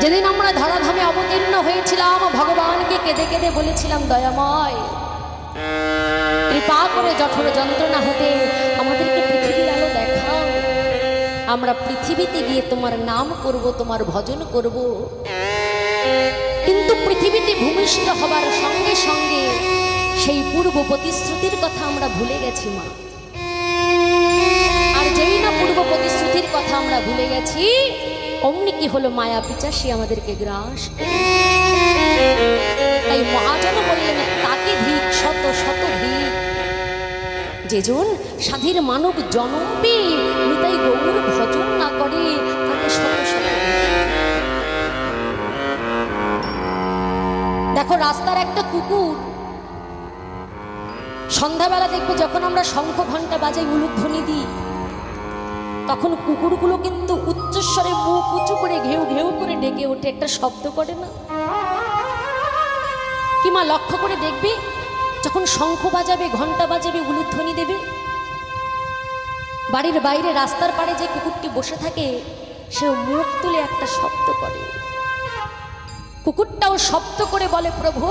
যেদিন আমরা ধরাধামে অবতীর্ণ হয়েছিলাম, ভগবানকে কেঁদে কেঁদে বলেছিলাম, দয়াময় কৃপা করে জঠর যন্ত্রণা হতে আমাদেরকে পৃথিবীর আলো দেখাও, আমরা পৃথিবীতে গিয়ে তোমার নাম করব, তোমার ভজন করব। কিন্তু পৃথিবীতে ভূমিষ্ঠ হবার সঙ্গে সঙ্গে সেই পূর্ব প্রতিশ্রুতির কথা আমরা ভুলে গেছি মা। আর যেই না পূর্ব প্রতিশ্রুতির কথা আমরা ভুলে গেছি, অমনি কি হলো, মায়া পিচাসী আমাদেরকে গ্রাস। তাই মহাজন বললেন, তাকে ধিক শত শত ধিক, যেজন সাধীর মানব জনম পেয়ে নিতাই গৌর ভজন না করে, তাকে শত শত। দেখো রাস্তার একটা কুকুর, সন্ধ্যাবেলা দেখবো যখন আমরা শঙ্খ ঘন্টা বাজাই, উলুধ্বনি দিই, তখন কুকুরগুলো কিন্তু উচ্চস্বরে মুখ উঁচু করে ঘেউ ঘেউ করে ডেকে ওঠে, একটা শব্দ করে না? কিংবা লক্ষ্য করে দেখবে, যখন শঙ্খ বাজাবে, ঘন্টা বাজাবে, উলুধ্বনি দেবে, বাড়ির বাইরে রাস্তার পাড়ে যে কুকুরটি বসে থাকে, সে মুখ তুলে একটা শব্দ করে। কুকুরটাও শব্দ করে বলে, প্রভু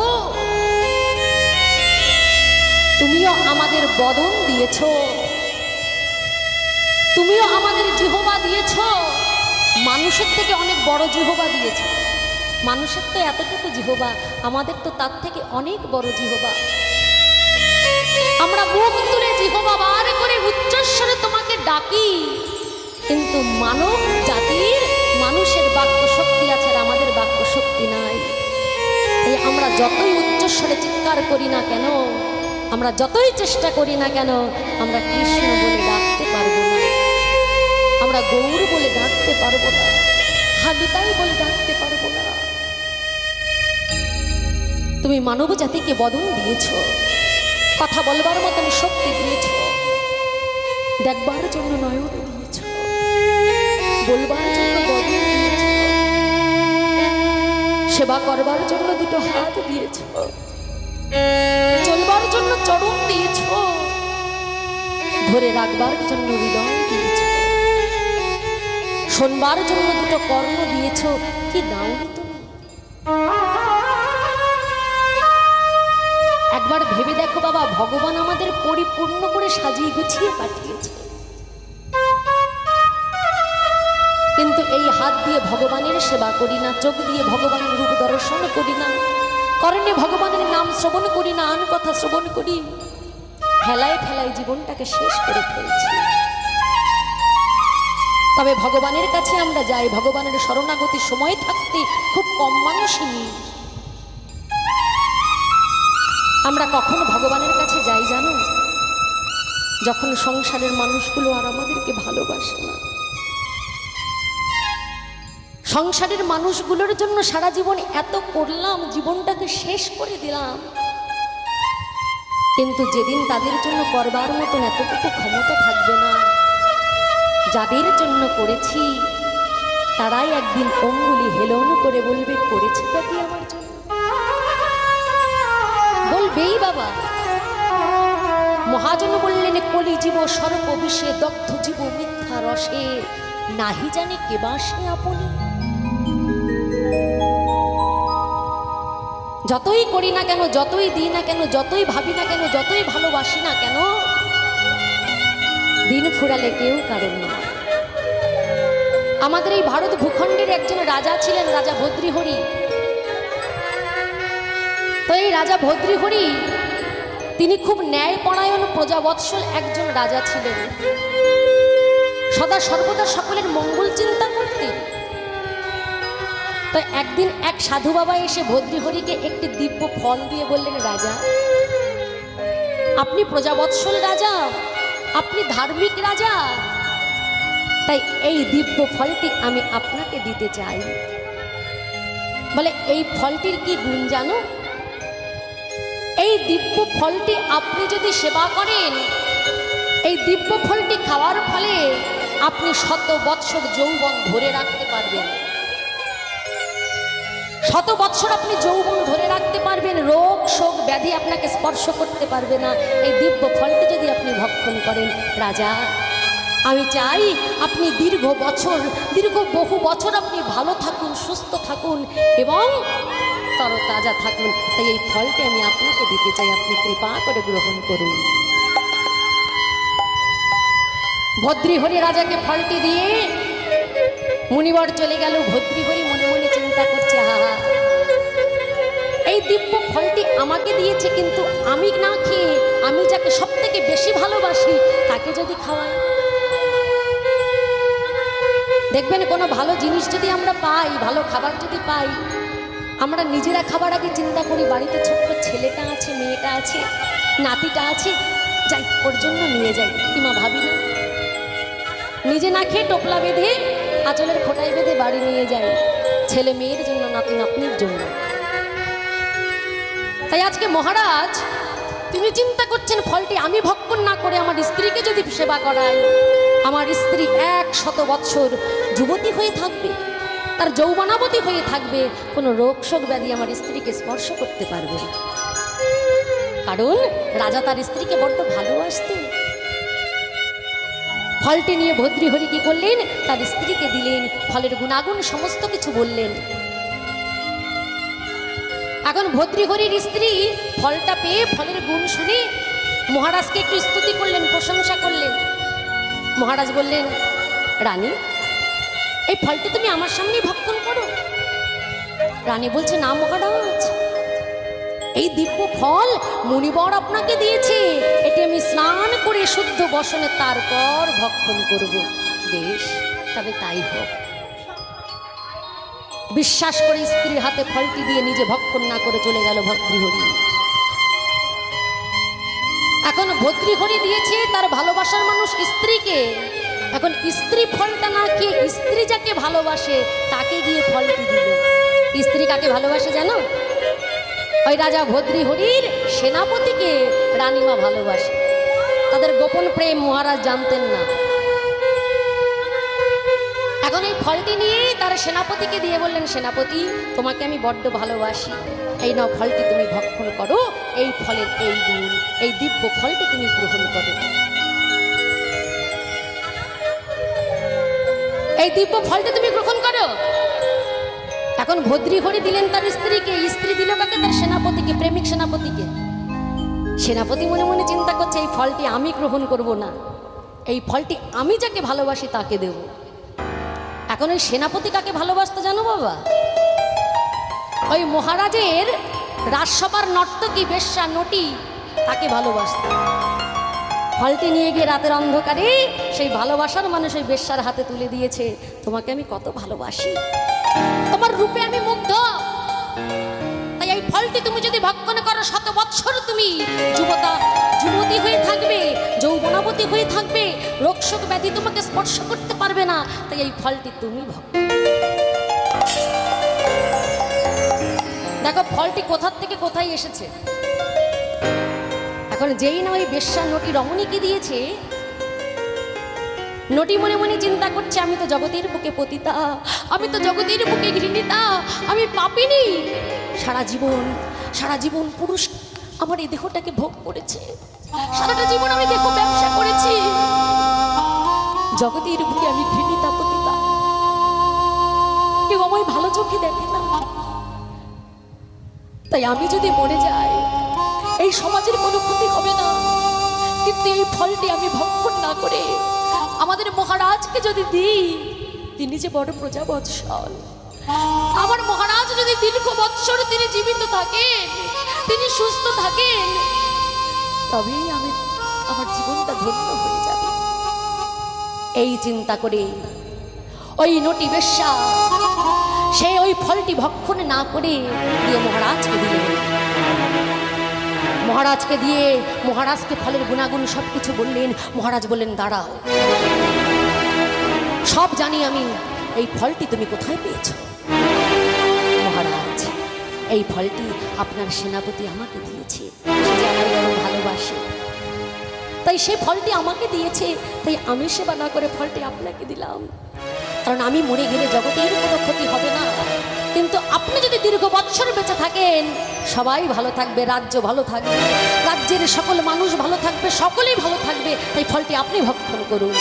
তুমিও আমাদের বদন দিয়েছ, তুমিও আমাদের জিহ্বা দিয়েছ, মানুষের থেকে অনেক বড় জিহ্বা দিয়েছ। মানুষের তো এতটুকু জিহ্বা, আমাদের তো তার থেকে অনেক বড় জিহ্বা। আমরা মুখ তুলে জিহ্বা বার করে উচ্চস্বরে তোমাকে ডাকি, কিন্তু মানব জাতির মানুষের বাক্য শক্তি আছে, আর আমাদের বাক্য শক্তি নাই। এই আমরা যতই উচ্চস্বরে চিৎকার করি না কেন, আমরা যতই চেষ্টা করি না কেন, আমরা কৃষ্ণ বলে ডাকতে পারবো না, আমরা গৌর বলে ডাকতে পারবো না, হাবিতাই বলে ডাকতে পারবো না। তুমি মানব জাতিকে বদন দিয়েছ, কথা বলবার মতন শক্তি দিয়েছ, দেখবার জন্য নয়ন দিয়েছ, বলবার জন্য বদন দিয়েছ, সেবা করবার জন্য দুটো হাত দিয়েছ, চলবার জন্য চরণ দিয়েছ, ধরে রাখবার জন্য হৃদয় দিয়েছ, শোনবার জন্য দুটো কর্ণ দিয়েছ, কি দাওনি তুমি? একবার ভেবে দেখো বাবা, ভগবান আমাদের পরিপূর্ণ করে সাজিয়ে গুছিয়ে পাঠিয়েছে, কিন্তু এই হাত দিয়ে ভগবানের সেবা করি না, চোখ দিয়ে ভগবানের রূপ দর্শন করি না, কর্ণে ভগবানের নাম শ্রবণ করি না, আন কথা শ্রবণ করি, ফেলায় ফেলায় জীবনটাকে শেষ করে ফেলছি। তবে ভগবানের কাছে আমরা যাই, ভগবানের শরণাগতি সময় থাকতে খুব কম মানুষই। আমরা কখনো ভগবানের কাছে যাই জানো? যখন সংসারের মানুষগুলো আর আমাদেরকে ভালোবাসে না, সংসারের মানুষগুলোর জন্য সারা জীবন এত করলাম, জীবনটাকে শেষ করে দিলাম, কিন্তু যেদিন তাদের জন্য করবার মতন এতটুকু ক্ষমতা থাকবে না, যাদের জন্য করেছি তারাই একদিন অঙ্গুলি হেলন করে বলবে, করেছে তো কি আমার জন্য? বলবেই বাবা। মহাজন বললেন, কলি জীব সর্প বিষে, দগ্ধ জীব মিথ্যা রসে, নাহি জানে কে বাসে আপনি। যতই করি না কেন, যতই দিই না কেন, যতই ভাবি না কেন, যতই ভালোবাসি না কেন, দিন ফুরালে কেউ কারণ না। আমাদের এই ভারত ভূখণ্ডের একজন রাজা ছিলেন, রাজা ভদ্রীহরি। তো এই রাজা ভদ্রীহরি তিনি খুব ন্যায়পরায়ণ প্রজাবৎসল একজন রাজা ছিলেন, সদা সর্বদা সকলের মঙ্গল চিন্তা করতেন। তো একদিন এক সাধু বাবা এসে ভদ্রীহরিকে একটি দিব্য ফল দিয়ে বললেন, রাজা আপনি প্রজাবৎসল রাজা, আপনি ধার্মিক রাজা, তাই এই দিব্য ফলটি আমি আপনাকে দিতে চাই। বলে, এই ফলটির কি গুণ জানো? এই দিব্য ফলটি আপনি যদি সেবা করেন, এই দিব্য ফলটি খাওয়ার ফলে আপনি শত বৎসর যৌবন ধরে রাখতে পারবেন, শত বৎসর আপনি যৌবন ধরে রাখতে পারবেন, রোগ শোক ব্যাধি আপনাকে স্পর্শ করতে পারবে না, এই দিব্য ফলটি যদি আপনি ভক্ষণ করেন। রাজা আমি চাই আপনি দীর্ঘ বহু বছর আপনি ভালো থাকুন, সুস্থ থাকুন, থাকুন এবং তরতাজা থাকুন। তাই এই ফলটি আমি আপনাকে দিতে চাই, আপনি কৃপা করে গ্রহণ করুন। ভদ্রীহরি রাজাকে ফলটি দিয়ে মুনিবর চলে গেল। ভদ্রীহরি মনে মনে চিন্তা করছে, হাহা, এই দিব্য ফলটি আমাকে দিয়েছে, কিন্তু আমি না খেয়ে আমি যাকে সব থেকে বেশি ভালোবাসি তাকে যদি খাওয়াই। দেখবেন কোনো ভালো জিনিস যদি আমরা পাই, ভালো খাবার যদি পাই, আমরা নিজেরা খাবার আগে চিন্তা করি বাড়িতে ছোট্ট ছেলেটা আছে, মেয়েটা আছে, নাতিটা আছে, যাই ওর জন্য নিয়ে যাই, কিমা ভাবি না? নিজে না খেয়ে টোপলা বেঁধে আঁচলের খোঁটায় বেঁধে বাড়ি নিয়ে যায় ছেলে মেয়ের জন্য, নাতি নাতনির জন্য। তাই আজকে মহারাজ তিনি চিন্তা করছেন ফলটি আমি ভক্ষণ না করে আমার স্ত্রীকে যদি সেবা করাই, আমার স্ত্রী 100 বৎসর যুবতী হয়ে থাকবে, তার যৌবনাবতী হয়ে থাকবে, কোনো রোগ শোক ব্যাধি আমার স্ত্রীকে স্পর্শ করতে পারবে না। কারণ রাজা তার স্ত্রীকে বড্ড ভালোবাসতেন। ফলটি নিয়ে ভদ্রীহরি কি করলেন, তার স্ত্রীকে দিলেন, ফলের গুণাগুণ সমস্ত কিছু বললেন। এখন ভদ্রীহরির স্ত্রী ফলটা পেয়ে ফলের গুণ শুনে মহারাজকে একটু স্তুতি করলেন, প্রশংসা করলেন। মহারাজ বললেন, রানী, এই ফলটি তুমি আমার সামনেই ভক্ষণ করো। রানী বলছে, না মহারাজ, এই দিব্য ফল মুনিবর আপনাকে দিয়েছে, এটি আমি স্নান করে শুদ্ধ বসনে তারপর ভক্ষণ করব। বেশ, তবে তাই হোক। বিশ্বাস করে স্ত্রীর হাতে ফলটি দিয়ে নিজে ভক্ষণ না করে চলে গেল ভদ্রীহরি। এখন ভদ্রীহরি দিয়েছে তার ভালোবাসার মানুষ স্ত্রীকে, এখন স্ত্রী ফলটা না খেয়ে স্ত্রী যাকে ভালোবাসে তাকে গিয়ে ফলটি দিল। স্ত্রী কাকে ভালোবাসে জানো? ওই রাজা ভদ্রীহরির সেনাপতিকে রানীমা ভালোবাসে। তাদের গোপন প্রেম মহারাজ জানতেন না। এখন এই ফলটি নিয়ে তার সেনাপতিকে দিয়ে বললেন, সেনাপতি, তোমাকে আমি বড্ড ভালোবাসি, এই নাও ফলটি তুমি ভক্ষণ করো, এই ফলের এই গুণ, এই দিব্য ফলটি তুমি গ্রহণ করো। এই দিব্য ফলটি তুমি গ্রহণ করো। এখন ভদ্রীহরি দিলেন তার স্ত্রীকে, স্ত্রী দিল কাকে? তার সেনাপতিকে, প্রেমিক সেনাপতিকে। সেনাপতি মনে মনে চিন্তা করছে, এই ফলটি আমি গ্রহণ করব না, এই ফলটি আমি যাকে ভালোবাসি তাকে দেব। এখন ওই সেনাপতি কাকে ভালোবাসতো জানো বাবা? ওই মহারাজের রাজসভার নর্তকী বেশ্যা নটি তাকে ভালোবাসত। ফলটি নিয়ে গিয়ে রাতের অন্ধকারে সেই ভালোবাসার মানুষ ওই বেশ্যার হাতে তুলে দিয়েছে, তোমাকে আমি কত ভালোবাসি, তোমার রূপে আমি মুগ্ধ, তাই এই ফলটি তুমি যদি ভক্ষণ করো 100 বৎসর তুমি যুবতী হয়ে থাকবে, যৌবনাবতী হয়ে থাকবে, রোগ শোক ব্যাধি তোমাকে স্পর্শ করতে পারবে না, তাই এই ফলটি তুমি ভক্ষণ। দেখো ফলটি কোথার থেকে কোথায় এসেছে। এখন যেই না ওই বেশ্যা নটি রমণীকে দিয়েছে, নটি মনে মনে চিন্তা করছে, আমি তো জগতের বুকে পতিতা, আমি তো জগতের বুকে ঘৃণিতা, আমি পাপিনী, সারা জীবন পুরুষ আমার এই দেহটাকে ভোগ করেছে, সারাটা জীবন আমি দেহ ব্যবসা করেছি, জগতের বুকে আমি ঘৃণিতা, পতিতা, কেউ আমায় ভালো চোখে দেখে না, তাই আমি যদি মরে যাই এই সমাজের কোনো ক্ষতি হবে না, কিন্তু এই ফলটি আমি ভক্ষণ না করে আমাদের মহারাজকে যদি দিই, তিনি যে বড় প্রজাবৎসল, আমার মহারাজ যদি দীর্ঘ বৎসর তিনি জীবিত থাকেন, তিনি সুস্থ থাকেন, তবেই আমার জীবনটা ধন্য হয়ে যাবে। এই চিন্তা করে ওই নটি বেশ্যা সে ওই ফলটি ভক্ষণ না করে দিয়ে মহারাজকে দিলেন। মহারাজকে দিয়ে মহারাজকে ফলের গুণাগুণ সব কিছু বললেন। মহারাজ বললেন, দাঁড়াও, সব জানি আমি, এই ফলটি তুমি কোথায় পেয়েছ? মহারাজ, এই ফলটি আপনার সেনাপতি আমাকে দিয়েছে, সে যে আমায় বড় ভালোবাসে, তাই সে ফলটি আমাকে দিয়েছে, তাই আমি সেবা না করে ফলটি আপনাকে দিলাম, কারণ আমি মরে গেলে জগতের কোনো ক্ষতি হবে না, কিন্তু আপনি যদি দীর্ঘ বৎসর বেঁচে থাকেন সবাই ভালো থাকবে, রাজ্য ভালো থাকবে, রাজ্যের সকল মানুষ ভালো থাকবে, সকলেই ভালো থাকবে, তাই ফলটি আপনি ভক্ষণ করুন।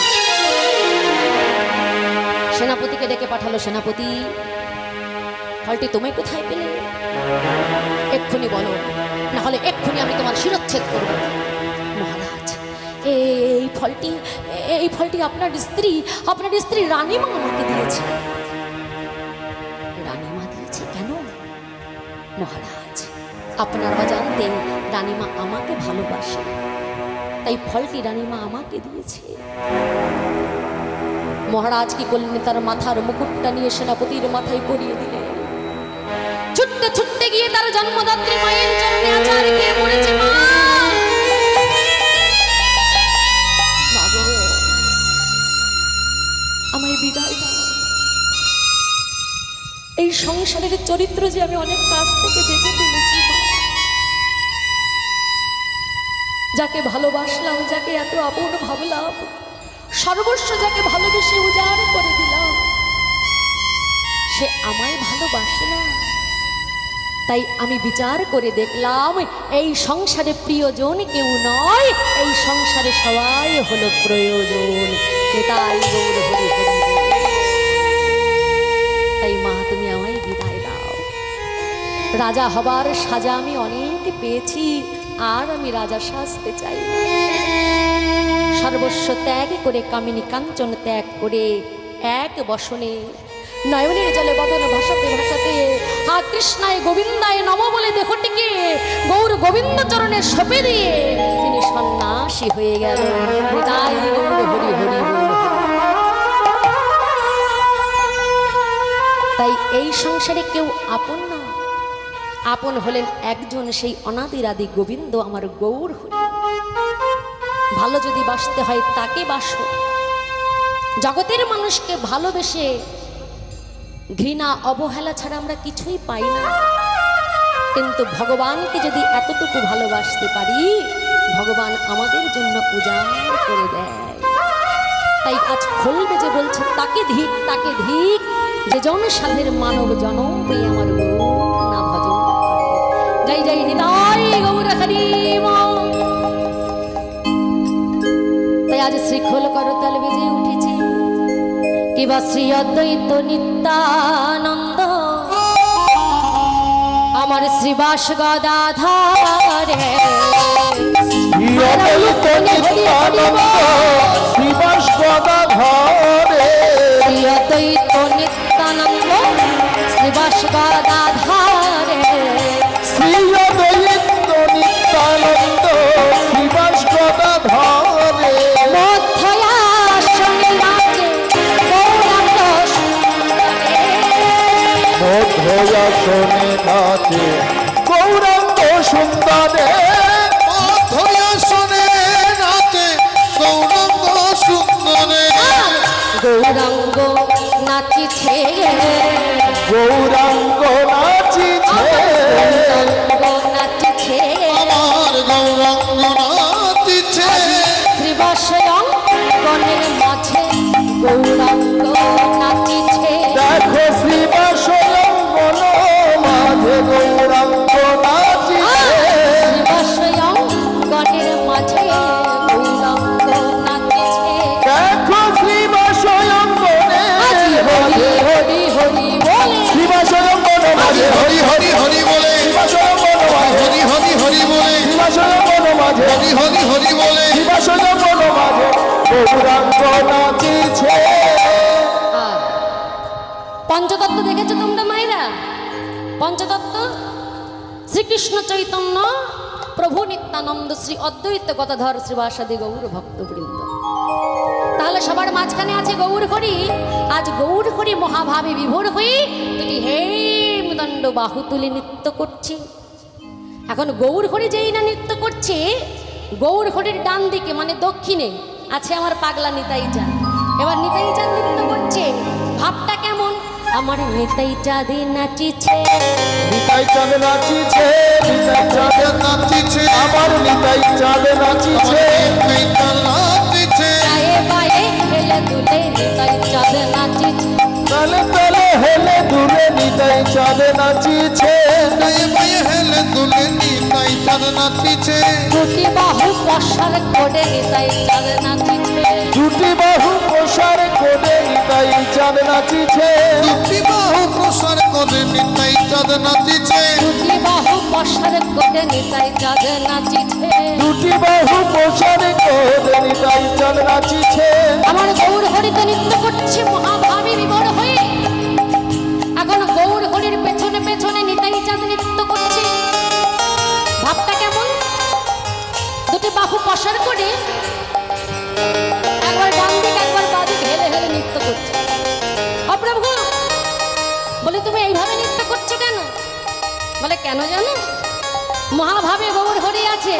সেনাপতিকে ডেকে পাঠালো, সেনাপতি ফলটি তুমি কোথায় পেলে? এক্ষুনি বলো, না হলে এক্ষুনি আমি তোমার শিরচ্ছেদ করব। মহারাজ, এই ফলটি আপনার স্ত্রী রানীমা আমাকে দিয়েছে। রানীমা দিয়েছে কেন? মহারাজ, আপনার অজান্তে রানীমা আমাকে ভালোবাসে, তাই ফলটি রানীমা আমাকে দিয়েছে। মহারাজ কি করলেন? তার মাথার মুকুটটা নিয়ে সেনাপতির মাথায় পরিয়ে দিলেন। ছুটতে ছুটতে গিয়ে তার জন্মদাত্রী মায়ের চরণে আছাড় খেয়ে পড়েছে। মা, মাগো, আমায় বিদায় দাও। এই সংসারের চরিত্র যে আমি অনেক কাছ থেকে দেখে ফেলেছি। যাকে ভালোবাসলাম, যাকে এত আপন ভাবলাম, সর্বস্ব যাকে ভালোবেসে উজাড় করে দিলাম, সে আমায় ভালোবাসে না। তাই আমি বিচার করে দেখলাম এই সংসারে প্রিয়জন কেউ নয়, এই সংসারে সবাই হলো প্রয়োজন। তাই মা, তুমি আমায় বিদায় দাও। রাজা হবার সাজা আমি অনেক পেয়েছি, আর আমি রাজা সাজতে চাই না। সর্বস্ব ত্যাগ করে, কামিনী কাঞ্চন ত্যাগ করে, এক বসনে নয়নের জলে বদন ভাসাতে ভাসাতে হা কৃষ্ণায় গোবিন্দায় নম বলে দেহটিকে গৌর গোবিন্দ চরণে সঁপে দিয়ে তিনি সন্ন্যাসী হয়ে গেল। হরি হরি হরি। তাই এই সংসারে কেউ আপন না, আপন হলেন একজন, সেই অনাদির আদি গোবিন্দ আমার গৌর হরি। ভালো যদি বাসতে হয় তাকে বাসো। জগতের মানুষকে ভালোবেসে ঘৃণা অবহেলা ছাড়া আমরা কিছুই পাই না। কিন্তু ভগবানকে যদি এতটুকু ভালোবাসতে পারি, ভগবান আমাদের জন্য উজাড় করে দেয়। তাই আজ খুলবে যে বলছে, তাকে ধিক তাকে ধিক, যে জন সাধের মানব জনম পেয়ে আমার গৌর না ভজন করে। জয় জয় নিতাই গৌর হরি। তাই আজ শ্রীখোল করতাল বেজে উঠেছে, কিবা শ্রী অদ্বৈত নিত্যানন্দ আমার শ্রীবাস গদাধরে। শ্রীবাস গদাধরে, শ্রী অদ্বৈত নিত্যানন্দ শ্রীবাস গদাধরে, শ্রী অদ্বৈত নিত্যানন্দ শ্রীবাস গদাধরে। মধ্যয়াসনে নাচে গৌরাঙ্গ সুন্দরে, মধ্যয়াসনে নাচে গৌরাঙ্গ সুন্দরে, মধ্যয়াসনে নাচে গৌরাঙ্গ সুন্দরে। গৌরাঙ্গ নাচিছে, গৌরাঙ্গ নাচিছে, গৌরাঙ্গ নাচিছে, আমার গৌরাঙ্গ নাচিছে। শ্রীবাসয়ং গণের মাঝে গৌরাঙ্গ নাচিছে। দেখো শ্রীবাসয়ং গণ মাঝে গৌরাঙ্গ নাচিছে। শ্রীবাসয়ং গণের মাঝে গৌরাঙ্গ নাচিছে। দেখো শ্রীবাসয়ং গণে হরি হরি হরি বলে, শ্রীবাসয়ং গণ মাঝে হরি হরি হরি বলে, শ্রীবাসয়ং গণ মাঝে হরি হরি হরি বলে, শ্রীবাসয়ং গণ মাঝে হরি হরি হরি বলে, শ্রীবাসয়ং গণ মাঝে গৌরাঙ্গ নাচিছে। পঞ্চতত্ত্ব দেখেছো তোমরা মায়েরা? পঞ্চতত্ত্ব শ্রীকৃষ্ণ চৈতন্য, প্রভু নিত্যানন্দ, শ্রী অদ্বৈত গদাধর, শ্রীবাসাদি গৌর ভক্তবৃন্দ। তাহলে সবার মাঝখানে আছে গৌর হরি। আজ গৌর হরি মহাভাবে বিভোর হয়ে দুটি হেমদণ্ড বাহু তুলে নৃত্য করছে। এখন গৌর হরি যেই না নৃত্য করছে, গৌর হরির ডান দিকে মানে দক্ষিণে আছে আমার পাগলা নিতাই চাঁদ। এবার নিতাই চাঁদ নৃত্য করছে, ভাবটা কেমন? আমার নিতাই চাঁদে নাচিছে, নিতাই চাঁদ নাচিছে, নিতাই চাঁদ নাচিছে, আমার নিতাই চাঁদ নাচিছে। এই তার নাচিছে, গায়ে বায়ে হেলে দুলে নিতাই চাঁদ নাচিছে। তালে তালে হেলে দূরে নিতাই চাঁদ নাচিছে। গায়ে বায়ে হেলে দুলে নিতাই চাঁদ নাচিছে। দুটি বাহু প্রসার করে নিতাই চাঁদ নাচিছে। দুটি বাহু প্রসার করে নিতাই চাঁদ নাচিছে। দুটি বাহু প্রসার করে নিতাই চাঁদ নাচিছে দুটি বাহু পশার করে নিতাই চাঁদ নাচিছে দুটি বাহু প্রসারে করে নিতাই চাঁদ নাচিছে আমার গৌর হরিতে নৃত্য করছে মহাভাবী বিভোর হয়ে। এখন গৌর হরির পেছনে পেছনে নিতাই চাঁদ নৃত্য করছে। ভাবটা কেমন? দুটি বাহু পশার করে একবার ডান দিক একবার বাঁ দিক হেলে হেলে নৃত্য করছে। অপ্রভু বলে তুমি এইভাবে নৃত্য করছো কেন? বলে কেন জানো, মহাভাবে গৌর হরি আছে,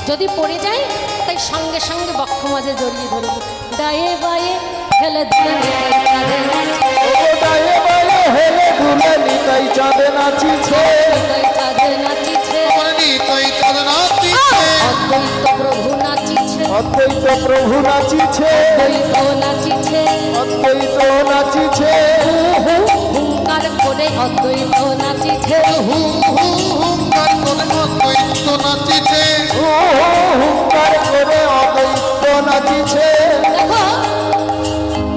যদি পড়ে যায় তাই সঙ্গে সঙ্গে বক্ষ মাঝে জড়িয়ে ধরবো। দায়ে বায়ে হেলে দুলে নিতাই চাঁদে নাচিছে, ও ডায়ে বায়ে হেলে দুলে নিতাই চাঁদ নাচিছে নিতাই চাঁদে নাচিছে, করে নিতাই চাঁদ নাচিছে অদ্বৈত প্রভু নাচিছে, অদ্বৈত প্রভু নাচিছে অদ্বৈত নাচিছে, অদ্বৈত নাচিছে হুঙ্কার করে অদ্বৈত নাচিছে। হুঙ্কার করে অদ্বৈত নাচিছে ও হুঙ্কার করে অদ্বৈত নাচিছে দেখো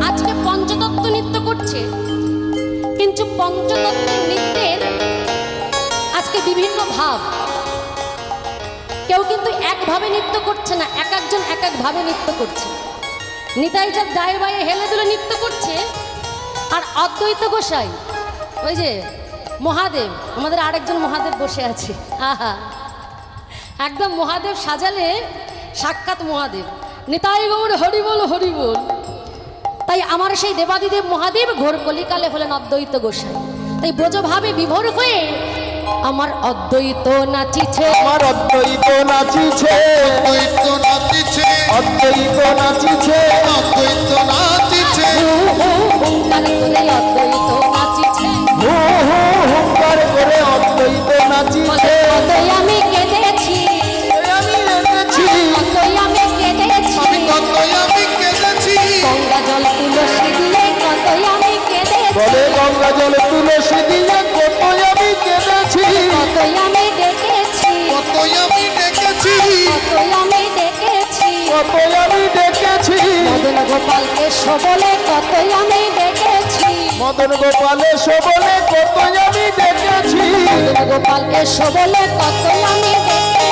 আজকে পঞ্চতত্ত্ব নৃত্য করছে, কিন্তু পঞ্চতত্ত্বের নৃত্যের আজকে বিভিন্ন ভাব। কেউ কিন্তু একভাবে নৃত্য করছে না, এক একজন এক এক ভাবে নৃত্য করছে। নিতাই চাঁদ দায়ে বায়ে হেলে দুলে নৃত্য করছে, আর অদ্বৈত গোসাই ওই যে মহাদেব, আমাদের আরেকজন মহাদেব বসে আছে, আহা একদম মহাদেব সাজালে সাক্ষাৎ মহাদেব। নিতাই গৌর হরিবোল হরিবোল। তাই আমার সেই দেবাদিদেব মহাদেব ঘোর কলিকালে হলেন অদ্বৈত গোসাই। তাই ব্রজভাবে বিভোর হয়ে আমার অদ্বৈত নাচিছে, আমার অদ্বৈত নাচিছে অদ্বৈত নাচিছে অদ্বৈত নাচিছে অদ্বৈত নাচিছে হুঙ্কার করে অদ্বৈত নাচিছে। হু হু হুঙ্কার করে অদ্বৈত নাচিছে কতই আমি কেঁদেছি, আমি এনেছি কতই আমি কেঁদেছি, আমি কতই আমি কেঁদেছি গঙ্গা জল তুলসী দিয়ে কতই আমি কেঁদেছি, বলে গঙ্গা জল তুলসী দিয়ে কতই আমি কেঁদেছি কতই আমি ডেকেছি, কতই আমি ডেকেছি কতই আমি ডেকেছি, কতই আমি ডেকেছি মদন গোপালকে সবলে কতই আমি ডেকেছি, মদন গোপালে সবলে কতই আমি ডেকেছি মদন গোপালকে সবলে কতই আমি ডেকেছি।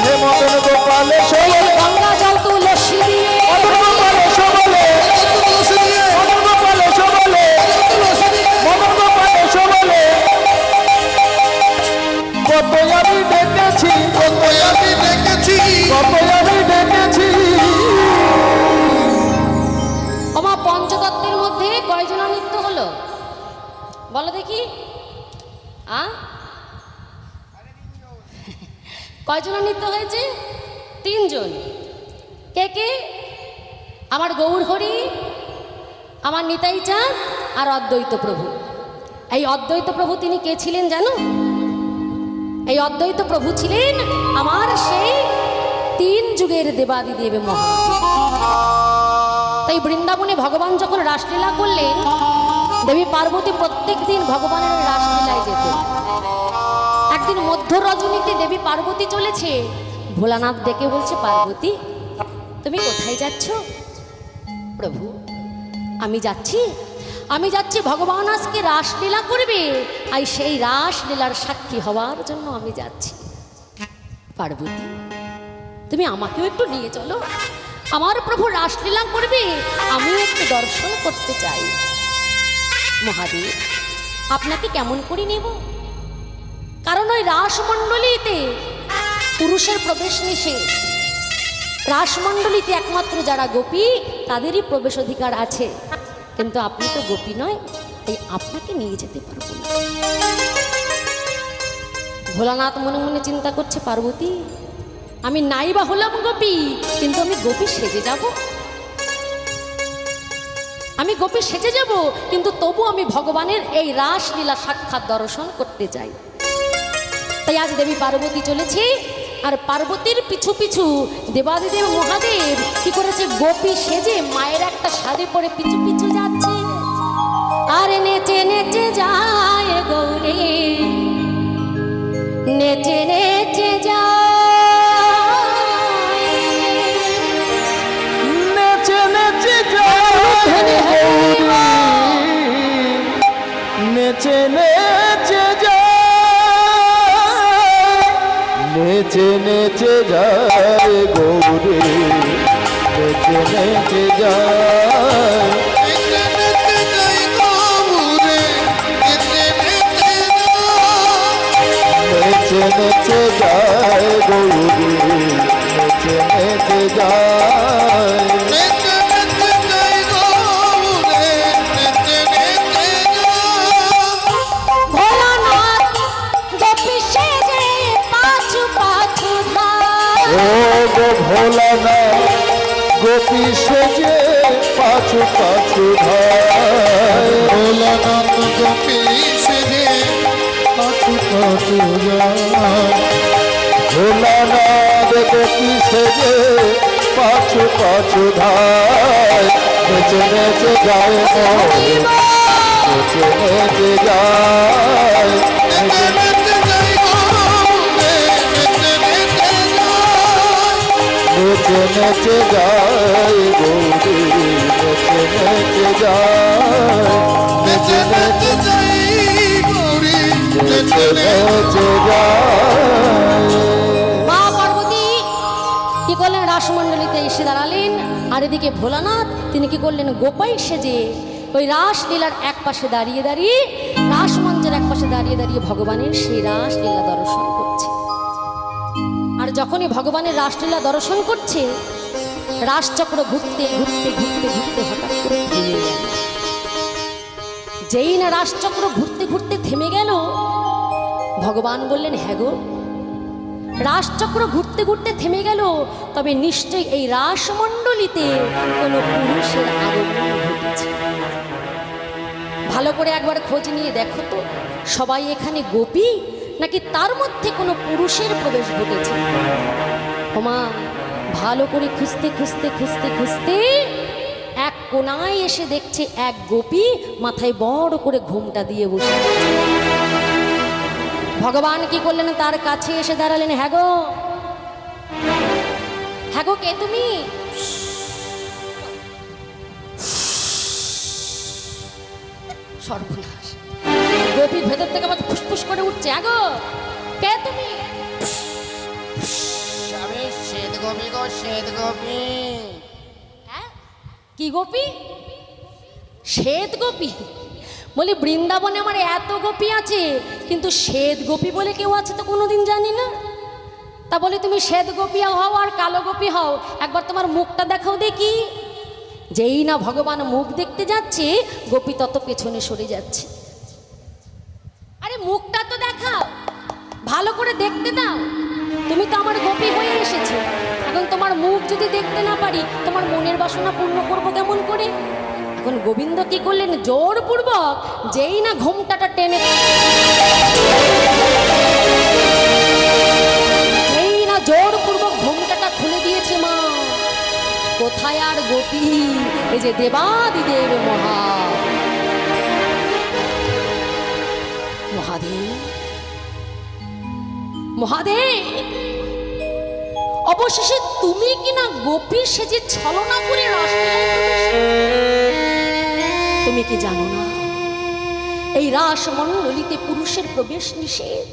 হে মদন গোপালে সবলে গঙ্গা জল তুলসী দিয়ে মদন গোপালে সবলে তুলসী দিয়ে মদন গোপালে সবলে তুলসী দিয়ে মদন গোপালে সবলে কতই আমি ডেকেছি কতই আমি ডেকেছি কতই আমি ডেকেছি আমার পঞ্চতত্ত্বের মধ্যে কয়জনা নৃত্য হলো বলো দেখি? কয়জনা নৃত্য হয়েছে? 3 জন। কে কে? আমার গৌর হরি, আমার নিতাই চাঁদ আর অদ্বৈত প্রভু। এই অদ্বৈত প্রভু তিনি কে ছিলেন জানো? এই অদ্বৈত প্রভু ছিলেন আমার সেই 3 যুগের দেবাদিদেব মহা। তাই বৃন্দাবনে ভগবান যখন রাসলীলা করলেন, দেবী পার্বতী প্রত্যেক দিন ভগবানের রাসলীলায় যেতেন। একদিন মধ্য রজনীতে দেবী পার্বতী চলেছে, ভোলানাথ ডেকে বলছে, পার্বতী তুমি কোথায় যাচ্ছ? প্রভু আমি যাচ্ছি ভগবান আজকে রাসলীলা করবে, আর সেই রাসলীলার সাক্ষী হওয়ার জন্য আমি যাচ্ছি। পার্বতী তুমি আমাকেও একটু নিয়ে চলো, আমার প্রভু রাসলীলা করবে, আমিও একটু দর্শন করতে চাই। মহাদেব আপনাকে কেমন করে নেব? কারণ ওই রাসমণ্ডলীতে পুরুষের প্রবেশ নিষেধ। রাসমণ্ডলীতে একমাত্র যারা গোপী তাদেরই প্রবেশ অধিকার আছে, কিন্তু আপনি তো গোপী নয়, তাই আপনাকে নিয়ে যেতে পারবো না। ভোলানাথ মনে মনে চিন্তা করছে, পার্বতী আমি নাই বা হলাম গোপী, কিন্তু আমি গোপী সেজে যাব, আমি গোপী সেজে যাব, কিন্তু তবু আমি ভগবানের এই রাসলীলা সাক্ষাৎ দর্শন করতে চাই। তাই আজ দেবী পার্বতী চলেছে, আর পার্বতীর পিছু পিছু দেবাদিদেব মহাদেব কি করেছে, গোপী সেজে মায়ের একটা শাড়ি পরে পিছু পিছু যাচ্ছে। আর নেচে নেচে যায় গৌরী, নেচে নেচে যায়, নেচে নেচে যায় গৌরী, নেচে নেচে নেচে নেচে যায় গৌরী, নেচে নেচে যায়। নেচে নেচে যাই গৌরে, নেচে নেচে যাই। নেচে নেচে যায় গৌরী, নেচে নেচে যায়। নেচে নেচে যাই গৌরে, নেচে নেচে যাই। ভোলানাথ গোপী সেজে পাছু পাছু ধায়। ও গো ভোলানা গোপী সেজে পাছু পাছু ধায়। ভোলানাথ গোপী সেজে পাছু পাছু যায়। ভোলানাথ গোপী সেজে পাছু পাছু ধায়। নেচে নেচে যায় মোরে, নেচে নেচে যায়। নেচে নেচে যাই গৌরে, নেচে নেচে যাই। নেচে নেচে যায় গৌরী, নেচে নেচে যায়। নেচে নেচে যাই গৌরী, নেচে নেচে মা পার্বতী কি করলেন, রাসমণ্ডলীতে এসে দাঁড়ালেন। আর এদিকে ভোলানাথ তিনি কি করলেন, গোপাই সেজে ওই রাসলীলার এক পাশে দাঁড়িয়ে দাঁড়িয়ে, রাসমঞ্চের এক পাশে দাঁড়িয়ে দাঁড়িয়ে ভগবানের সেই রাসলীলা দর্শন করছে। আর যখনই ভগবানের রাসলীলা দর্শন করছে, রাসচক্র ঘুরতে ঘুরতে ঘুরতে ঘুরতে হঠাৎ করে থেমে গেল। যেই না রাসচক্র ঘুরতে ঘুরতে থেমে গেল, ভগবান বললেন, হ্যাঁ গো, রাসচক্র ঘুরতে ঘুরতে থেমে গেল, তবে নিশ্চয়ই এই রাসমণ্ডলীতে কোনো পুরুষের আগমন ঘটেছে। ভালো করে একবার খোঁজ নিয়ে দেখো তো, সবাই এখানে গোপী নাকি তার মধ্যে কোনো পুরুষের প্রবেশ ঘটেছে। ওমা, ভালো করে খুঁজতে খুঁজতে খুঁজতে খুঁজতে এক কোনায় এসে দেখছে এক গোপী মাথায় বড় করে ঘোমটা দিয়ে বসে আছে। ভগবান কি করলেন, তার কাছে এসে দাঁড়ালেন। হ্যাঁ গো, হ্যাঁ গো, কে তুমি? সর্বনাশ, গোপীর ভেতর থেকে আবার ফুসফুস করে উঠছে। হ্যাঁ গো, কে তুমি? আমি শ্বেত গোপী গো, শ্বেত গোপী। হ্যাঁ, কি গোপী? শ্বেত গোপী? বলি বৃন্দাবনে আমার এত গোপী আছে, কিন্তু শ্বেত গোপী বলে কেউ আছে তো কোনোদিন জানি না। তা বলি তুমি শ্বেত গোপী হও আর কালো গোপী হও, একবার তোমার মুখটা দেখাও দেখি। যেই না ভগবান মুখ দেখতে যাচ্ছে, গোপী তত পেছনে সরে যাচ্ছে। আরে মুখটা তো দেখাও, ভালো করে দেখতে দাও। তুমি তো আমার গোপী হয়ে এসেছো, এখন তোমার মুখ যদি দেখতে না পারি, তোমার মনের বাসনা পূর্ণ করবো কেমন করে? এখন গোবিন্দ কি করলেন, জোরপূর্বক যেই না ঘোমটাটা টেনে, যেই না জোরপূর্বক ঘোমটাটা খুলে দিয়েছে, মা কোথায় আর গোপী, এই যে দেবাদিদেব মহাদেব, মহাদেব, অবশেষে তুমি কিনা গোপী সেজে ছলনা করে রাসলীলায় প্রবেশ করলে। তুমি কি জানো না, এই রাসমণ্ডলীতে পুরুষের প্রবেশ নিষেধ?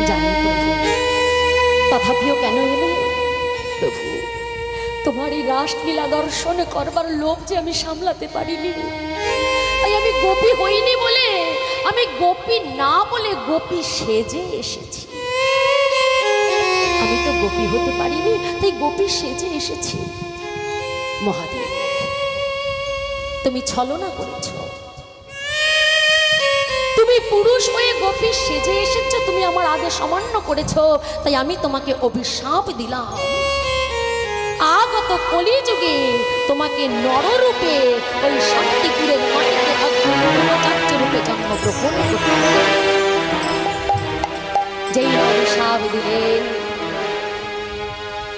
জানি প্রভু, তথাপিও কেন এলে? প্রভু, তোমার এই রাসলীলা দর্শন করবার লোভ যে আমি সামলাতে পারিনি, তাই আমি গোপী হইনি বলে, আমি গোপী না বলে গোপী সেজে এসেছি। আমি তো গোপী হতে পারিনি, তাই গোপী সেজে এসেছি। মহাদেব, তুমি ছলনা করেছ, তুমি পুরুষ হয়ে গোপী সেজে এসেছ, তুমি আমার আদেশ অমান্য করেছ, তাই আমি তোমাকে অভিশাপ দিলাম। আগত কলিযুগে তোমাকে নররূপে ওই শান্তিপুরের মাটিতে অগ্নিচার্য রূপে জন্মগ্রহণ করতে হবে। যেই অভিশাপ দিলেন,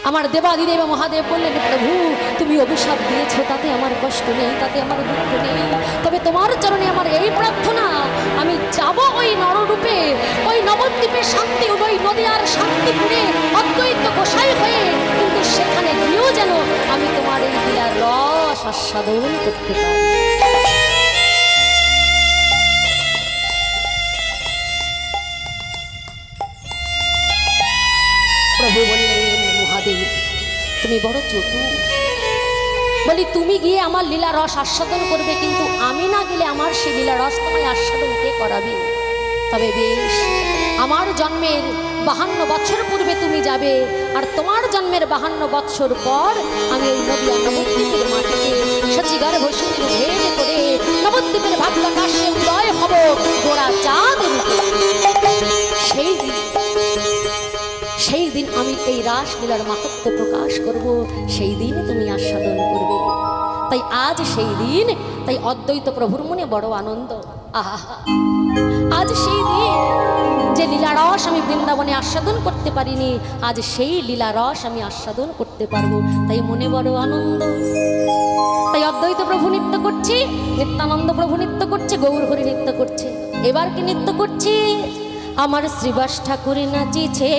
আমার দেবাদিদেব মহাদেব বললেন, প্রভু তুমি অভিশাপ দিয়েছো, তাতে আমার কষ্ট নেই, তাতে আমার দুঃখ নেই, তবে তোমার চরণে আমার এই প্রার্থনা, আমি যাব ওই নররূপে, ওই নবদ্বীপে শান্তি, ওই নদীয়ার শান্তিপুরে অদ্বৈত গোসাই হয়ে, কিন্তু সেখানে গিয়েও যেন আমি তোমার এই লীলার রস আস্বাদন করতে পারি। প্রভু বললেন, মহাদেব তুমি বড় চতুর, বলি তুমি গিয়ে আমার লীলা রস আস্বাদন করবে, কিন্তু আমি না গেলে আমার সেই লীলা রস তোমায় আস্বাদন কে করাবে? তবে বেশ, আমার জন্মের 52 বছর পূর্বে তুমি যাবে, আর তোমার জন্মের 52 বছর পর আমি ওই নদিয়া নবদ্বীপের মাটিতে সচিগার বসিতে ভেদ করে নবদ্বীপের ভাগ্যাকাশে উদয় হব গোড়া চাঁদ রূপে। সেই দিন আমি এই রাসলীলার মাহাত্ম্য প্রকাশ করব, সেই দিন তুমি আস্বাদন করবে। তাই আজ সেই দিন, তাই অদ্বৈত প্রভুর মনে বড় আনন্দ। আহা, আজ সেই দিন যে লীলারস আমি বৃন্দাবনে আস্বাদন করতে পারিনি, আজ সেই লীলারস আমি আস্বাদন করতে পারবো, তাই মনে বড় আনন্দ। তাই অদ্বৈত প্রভু নৃত্য করছে, নিত্যানন্দ প্রভু নৃত্য করছে, গৌর হরি নৃত্য করছে। এবার কি নৃত্য করছে? আমার শ্রীবাস ঠাকুর নাচিছে,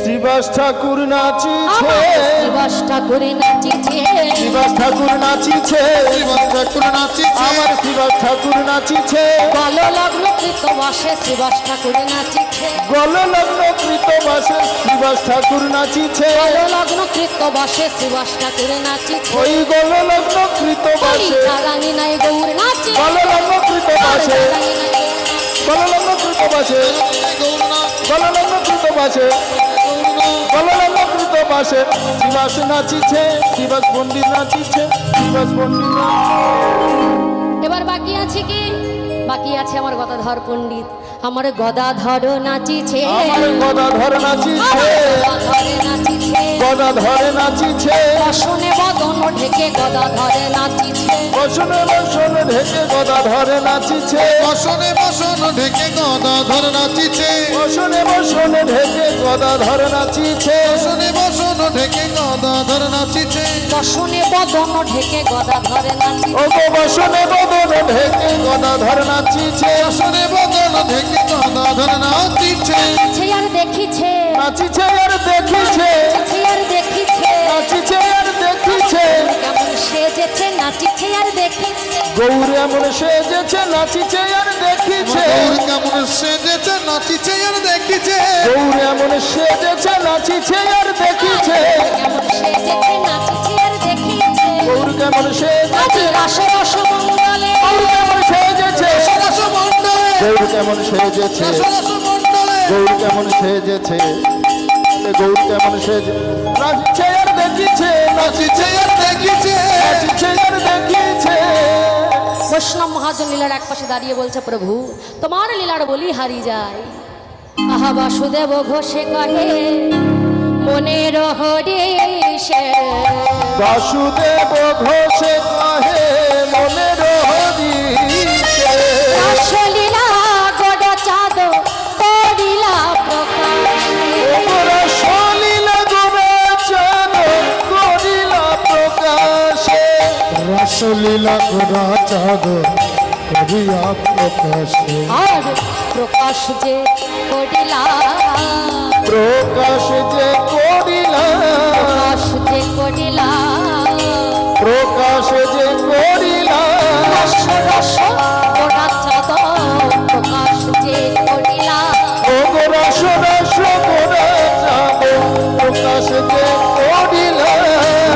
শ্রীবাস ঠাকুর নাচিছে, শ্রীবাস ঠাকুর নাচিছে, শ্রীবাস ঠাকুর নাচিছে, শ্রীবাস ঠাকুর নাচিছে, আমার শ্রীবাস ঠাকুর নাচিছে, গল লগ্ন কৃত বাসে শ্রীবাস ঠাকুর নাচিছে, গল লগ্ন কৃত বাসে শ্রীবাস ঠাকুর নাচিছে, গল লগ্ন কৃত বাসে শ্রীবাস ঠাকুর নাচিছে, ওই গল লগ্ন কৃত বাসে, রানী নাই গৌর নাচে, গল লগ্ন কৃত বাসে, গল লগ্ন কৃত বাসে, গল লগ্ন কৃত বাসে, গল লগ্ন কৃত বাসে শ্রীবাস নাচিছে, শ্রীবাস পণ্ডিত নাচিছে, শ্রীবাস পণ্ডিত নাচিছে। এবার বাকি আছে কি? বাকি আছে আমার গদাধর পণ্ডিত, আমার গদাধর নাচিছে, আমার গদাধর নাচিছে, গদাধরে নাচিছে, গদাধরে নাচিছে, বসনে বদন ঢেকে গদাধরে নাচিছে, বসনে বসন ঢেকে গদাধরে নাচিছে, বসনে বসন ঢেকে গদাধর নাচিছে, বসনে বসন ঢেকে গদাধর নাচিছে, বসনে বসন ঢেকে গদাধর নাচিছে, বসনে বদন ঢেকে গদাধরে নাচিছে, ও গো বসনে বদন ঢেকে গদাধর নাচিছে, বসনে বদন ঢেকে গদাধর নাচিছে, নাচিছে আর দেখিছে, নাচিছে আর দেখিছে, নাচিছে আর দেখিছে, নাচিছে আর দেখিছে, কেমন সেজেছে নাচিছে আর দেখিছে, গৌর এমন সেজেছে নাচিছে আর দেখিছে, গৌর কেমন সেজেছে নাচিছে আর দেখিছে, গৌর এমন সেজেছে নাচিছে আর দেখিছে, কেমন সেজেছে নাচিছে আর দেখিছে, গৌর কেমন আজ সেজেছে, রাস রস মঙ্গলে, গৌর কেমন সেজেছে, রস মণ্ডলে, গৌর কেমন সেজেছে, রস মণ্ডলে, গৌর কেমন সেজেছে, গৌর কেমন সেজে নাচিছে আর দেখিছে, নাচিছে আর দেখিছে, নাচিছে আর দেখিছে। বৈষ্ণব মহাজন লীলার এক পাশে দাঁড়িয়ে বলছে, প্রভু তোমার লীলার বলি হারি যায়। আহা বাসুদেব ঘোষে কহে মনের হরিষে, বাসুদেব ঘোষে কহে মনের হরিষে, রাসলীলা গড়া চাঁদ করিলা প্রকাশ, রসলীলা গোরা চাঁদ করিলা প্রকাশে, রসলীলা গোরা চাঁদ করিয়া প্রকাশে, আর প্রকাশ যে করিলা, প্রকাশ যে করিলা, প্রকাশ যে করিলা, প্রকাশ যে করিলা, রস রস গড়া চাঁদ প্রকাশ যে করিলা, ও গো রস রস গোরা চাঁদ প্রকাশ যে করিলা,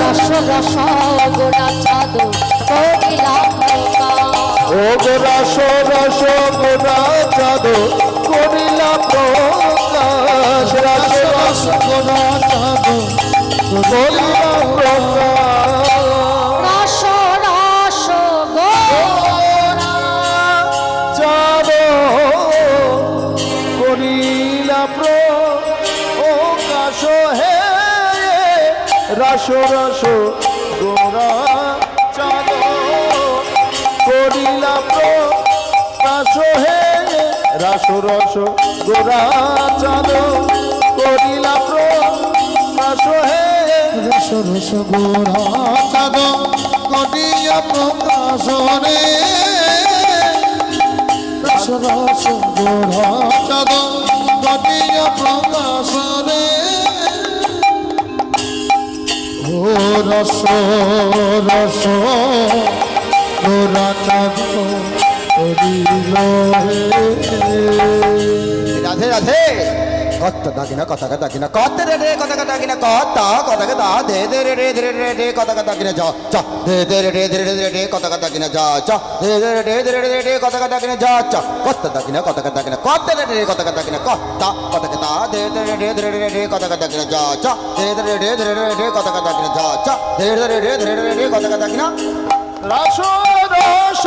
রস রস গোড়া চাঁদ করিলা প্রকাশ, ও গো রস রস গোরা চাঁদ করিলা প্রকাশ, রস রস গোরা চাঁদ করিলা প্রকাশ, রস রস গোড়া চাঁদ করিলা প্রকাশ হে, রস রস গোরা চাঁদ করিলা প্রকাশ হে, রস রস গোরা চাঁদ করিলা প্রকাশ হে, রস রস গোরা চাঁদ করিয়া প্রকাশনে, রস রস গোরা চাঁদ করিয়া প্রকাশনে, ও রস রস গোরা চাঁদ করিল হে। রাধে রাধে। কত দাগিনা কথা দাগিনা কত রে রে কথা দাগিনা কত কথা দা দে দে রে রে রে রে কথা দাগিনা যা যা দে দে রে রে রে রে কথা দাগিনা যা যা দে দে রে রে রে রে কথা দাগিনা যা যা কত দাগিনা কথা দাগিনা কত রে রে কথা দাগিনা কত কথা দা দে দে রে রে রে কথা দাগিনা যা যা দে দে রে রে রে কথা দাগিনা যা যা দে দে রে রে রে কথা দাগিনা রাস রস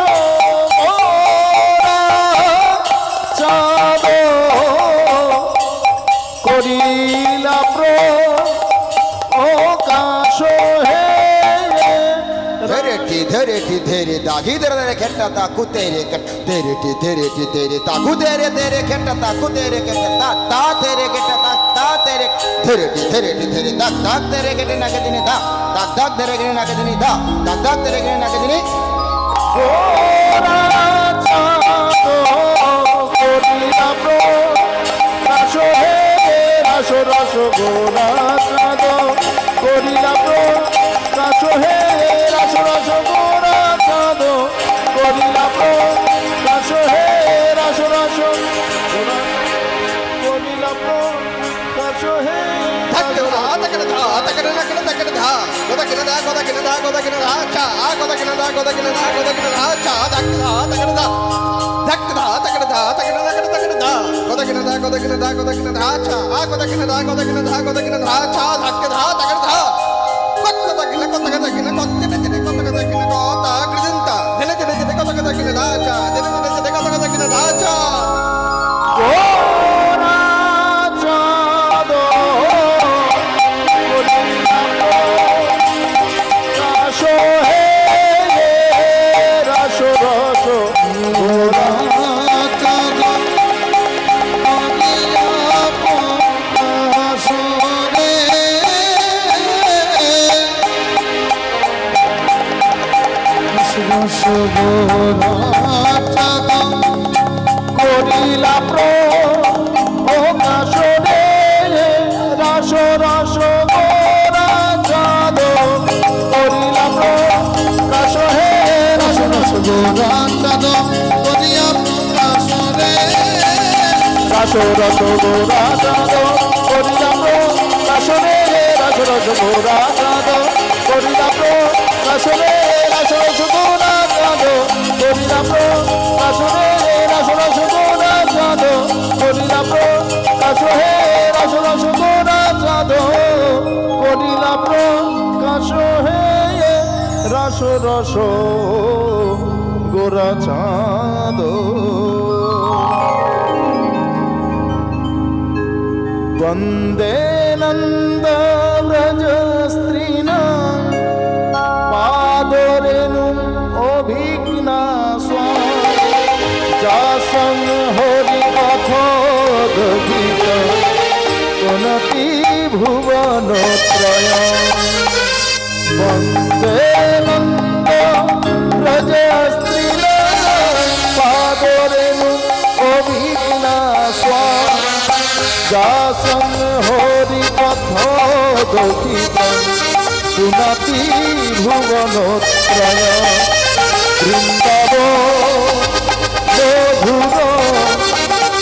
চাঁদ করিলা প্রকাশ হে ধরে ধরে দাগি ধরে খেটা তাকু তেরে ধরে তাকু তেরে খেটা তাকু তেরে খেটা তা তেরে খেটা তা তেরে ধরে দাগ দাগ তেরে খেটে নাকে দিনে দাগ দাগ দাগ তেরে খেটে নাকে দিনে দাগ দাগ দাগ তেরে খেটে নাকে দিনে গোরা চাঁদ করিলা প্রকাশ হে রাস রস গোরা চাঁদ করিলা প্রকাশ হে রাস রস গোরা চাঁদ করিলা প্রকাশ হে রাস রস গোরা করিলা প্রকাশ হে গোরা চাঁদ করিলা প্রকাশ হে রাস রস গোরা করিলা প্রকাশ রে রাস রস গোরা চাঁদ করিলা প্রকাশ হে রাস রস গোরা চাঁদ করিয়া প্রকাশ রে রাস রস গোরা চাঁদ করিলা প্রকাশ রে রাস রস গোরা চাঁদ করিলা প্রকাশ রে রাস রস গোরা চাঁদ করিলা প্রকাশ রে রাস রস গোরা চাঁদ করিলা প্রকাশ হে রাস রস গোরা চাঁদ করিলা প্রকাশ হে রাস রস গোরা চাঁদ वन्दे नन्दव्रज स्त्रीणां पादरेणुम् अभिघ्ना जासं हरि अथोदगीत पुनति भुवनत्रय वन्दे नन्दव्रज स्त्रीणां पादरेणुम् अभिघ्ना जासं हरि कथोदगीत पुनति भुवनत्रय বৃন্দাবন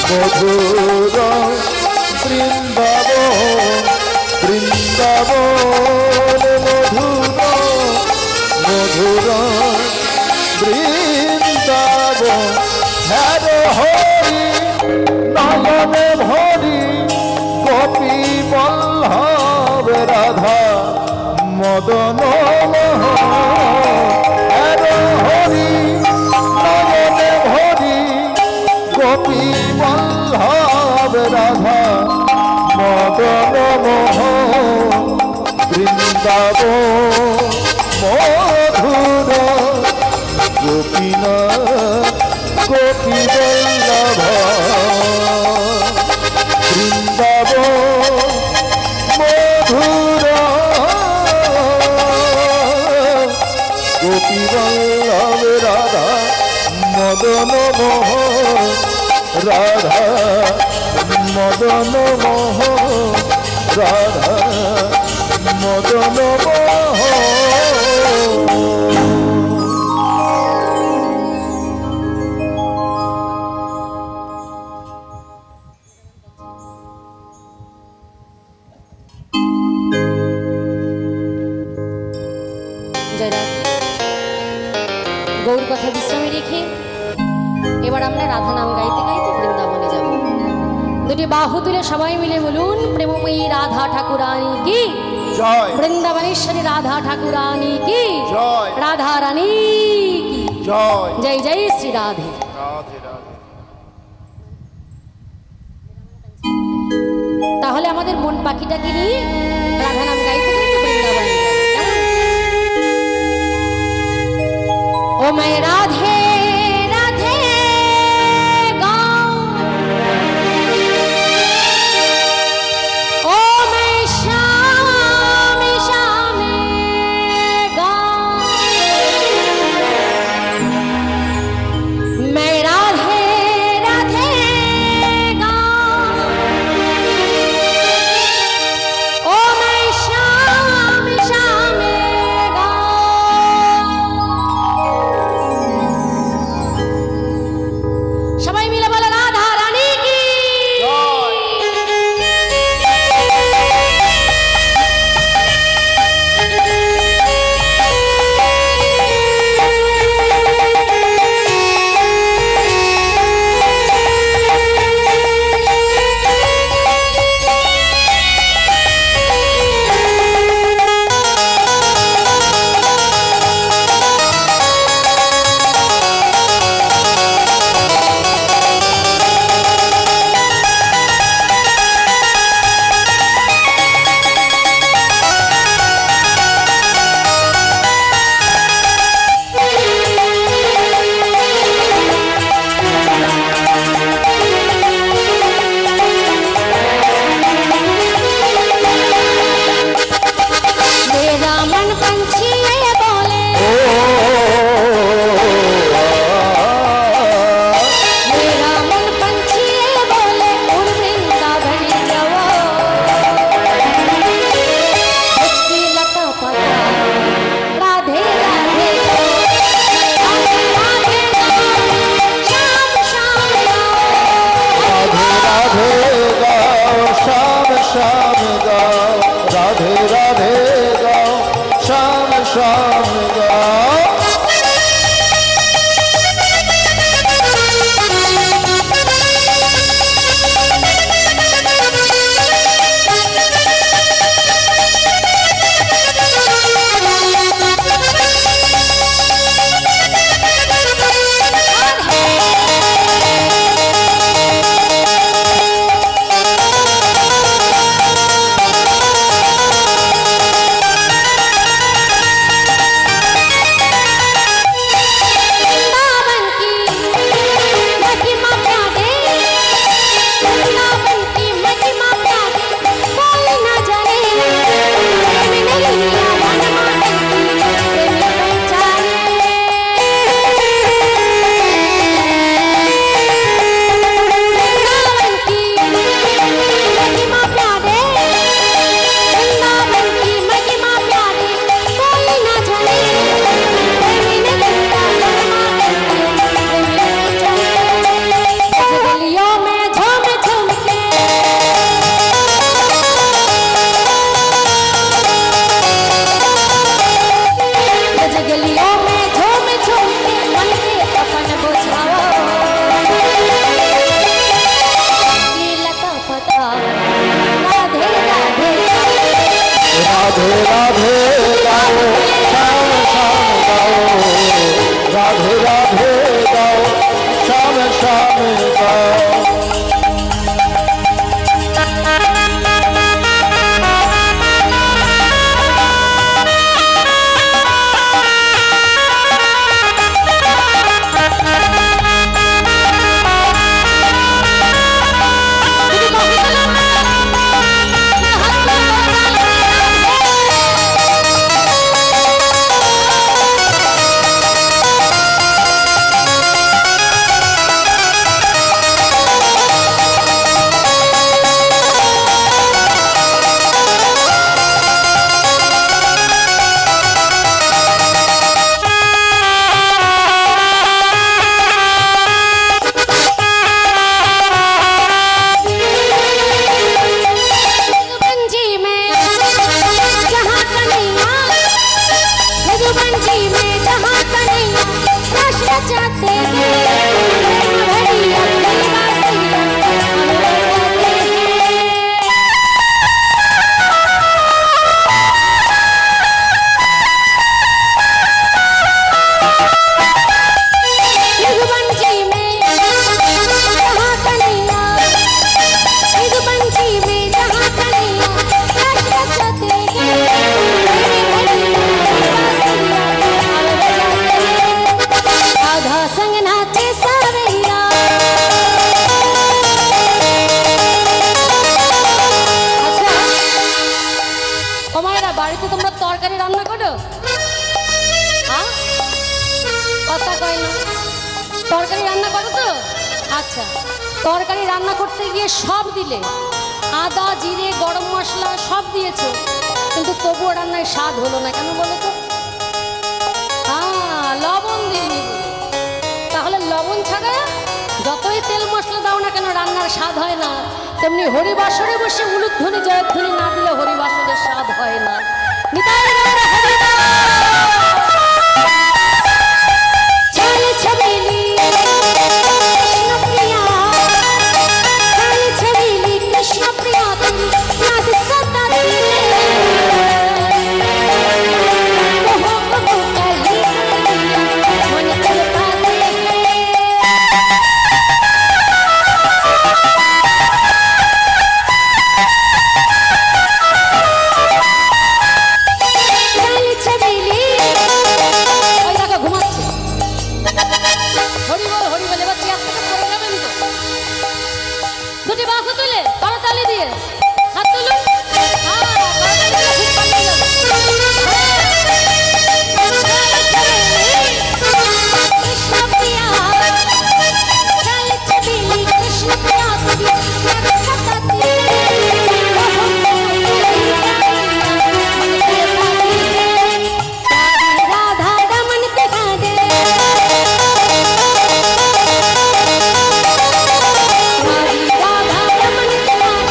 মধুর বৃন্দাবন বৃন্দাবন মধুর বৃন্দাবন হ্যার হরি নয়নে ভরি গোপী বল্লভ রাধা মদন হরি নয়নে ভরি গোপী বল্লভ রাধা মদন বৃন্দাবন মধুর গোপীনাথ গোপী বল্লভ বৃন্দাবন মধুর গোপী বল্লভ রাধা মদন রাধা মদন রাধা মদন রেখে এবার আমরা রাধা নাম গাইতে গাইতে বৃন্দাবনে যাব। দুটি বাহু তুলে সবাই মিলে বলুন, প্রেমময়ী রাধা ঠাকুরানী কি জয় বৃন্দাবনেশ্বরী রাধা ঠাকুরানী কি জয় রাধা রানী কি জয় জয় জয় শ্রী রাধে। রাধে রাধে। তাহলে আমাদের মন পাখিটাকে নিয়ে রাধা নাম গাইতে গাইতে বৃন্দাবনে যাব। ও মায় রাধে রাধে গাও, ও মায় শ্যামে শ্যামে গাও, মায় রাধে রাধে গাও, ও মায় শ্যামে শ্যামে গাও। সবাই মিলে বলে রাধা রানী কি मेरा मन पंछी ये बोले, मेरा मन पंछी ये बोले, उड़ वृंदावन जाओ। उसकी लता पता राधे राधे राधे राधे श्याम श्याम राधे गाओ श्याम श्याम गाओ, राधे राधे गाओ श्याम श्याम गाओ। वृंदावन की महिमा प्यारे, वृंदावन की महिमा प्यारे, कोई न जाने प्रेम नहीं आवन मातन की प्रेम पहचाने। वृंदावन की महिमा प्यारे, वृंदावन की महिमा प्यारे, कोई न जाने प्रेम नहीं आवन मातन की प्रेम पहचाने। गलियों में झूम झूम के गलियों में झूम झूम के मन के अपन बुझाओ। ये लता पता राधे राधे राधे राधे गाओ श्याम श्याम गाओ, राधे राधे गाओ श्याम श्याम गाओ। তরকারি রান্না করো তো? আচ্ছা, তরকারি রান্না করতে গিয়ে সব দিলে, আদা জিরে গরম মশলা সব দিয়েছো, কিন্তু তবুও রান্নায় স্বাদ হলো না, কেন বলো তো? লবণ দিইনি। তাহলে লবণ ছাড়া যতই তেল মশলা দাও না কেন রান্নার স্বাদ হয় না, তেমনি হরিবাসরে বসে উলুধ্বনি জয়ধ্বনি না দিলে হরিবাসরের স্বাদ হয় না। নিতাই গৌর হরিনাম। চলে ছবিলি কৃষ্ণপ্রিয়া, চলে ছবিলি কৃষ্ণপ্রিয়া, তুমি याद सताती है। मोहब्बतों का ये मन तड़पाते हैं। चले छबीली, ওই দেখো ঘুমাচ্ছে। হরি বল হরি বল, এবার চেয়ার থেকে পড়ে যাবেন তো। দুটি বাহু তুলে করতালি দিয়ে হাত তুলুন। করতালি দিয়ে খুব পালিয়ে যাবে। কৃষ্ণপ্রিয়া, চলে ছবিলি কৃষ্ণপ্রিয়া, তুমি याद सताती है। राधा रमन के गाने, राधा रमन के गाने,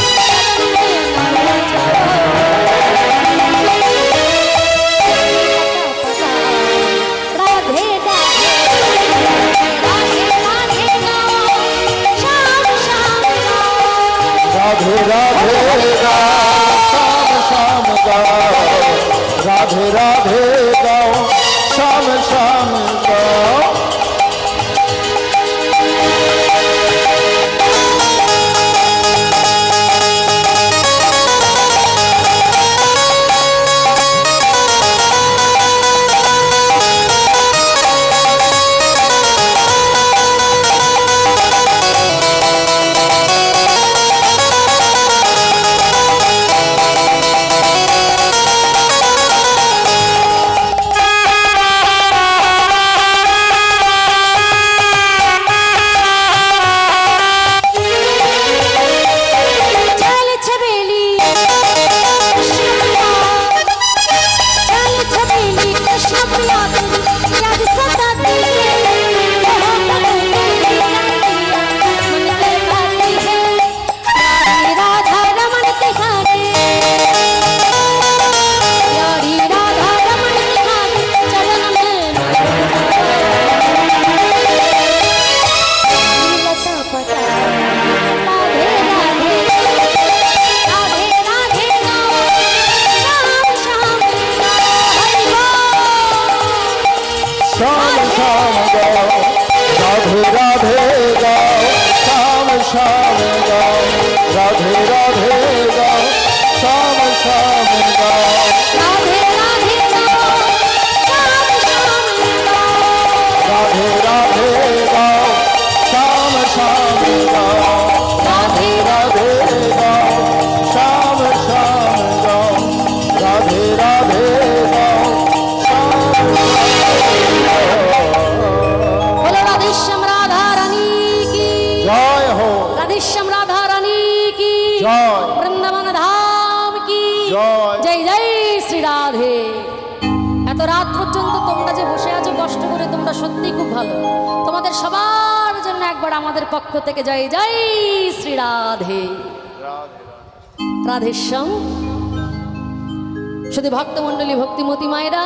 राधे राधे राधे राधे गाओ, श्याम श्याम गाओ। राधे राधे गाओ, श्याम श्याम गाओ, राधे राधे गाओ, श्याम श्याम गाओ। चले छबीली कृष्णप्रिया, चले छबीली कृष्णप्रिया, तुम्हें याद सताती है। मोहब्बतों का ये रंगीला मन तड़पाती है। प्यारी राधा रमन के गाने, प्यारी राधा रमन के गाने, चरण में लता पता। राधे राधे राधे राधे गाओ, श्याम श्याम गाओ। हरि बोल। श्याम श्याम गाओ, राधे राधे गाओ, श्याम श्याम गाओ, राधे राधे गाओ, श्याम श्याम गाओ। राधे राधे गाओ, श्याम श्याम गाओ। राधे राधे गाओ, श्याम श्याम गाओ, राधे राधे गाओ, श्याम श्याम गाओ, राधे राधे गाओ, श्याम बोलो राधेश्याम राधा रानी की जय हो, राधेश्याम राधा रानी की जय। वृंदावन धाम की जय। जय जय শ্রী রাধে। এত রাত পর্যন্ত তোমরা যে বসে আছো কষ্ট করে, তোমরা সত্যি খুব ভালো। তোমাদের সবার জন্য একবার আমাদের পক্ষ থেকে জয় জয় শ্রী রাধে। রাধেশ্যাম। শুধু ভক্তমণ্ডলী ভক্তিমতী মায়েরা,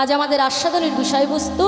আজ আমাদের আস্বাদনের বিষয়বস্তু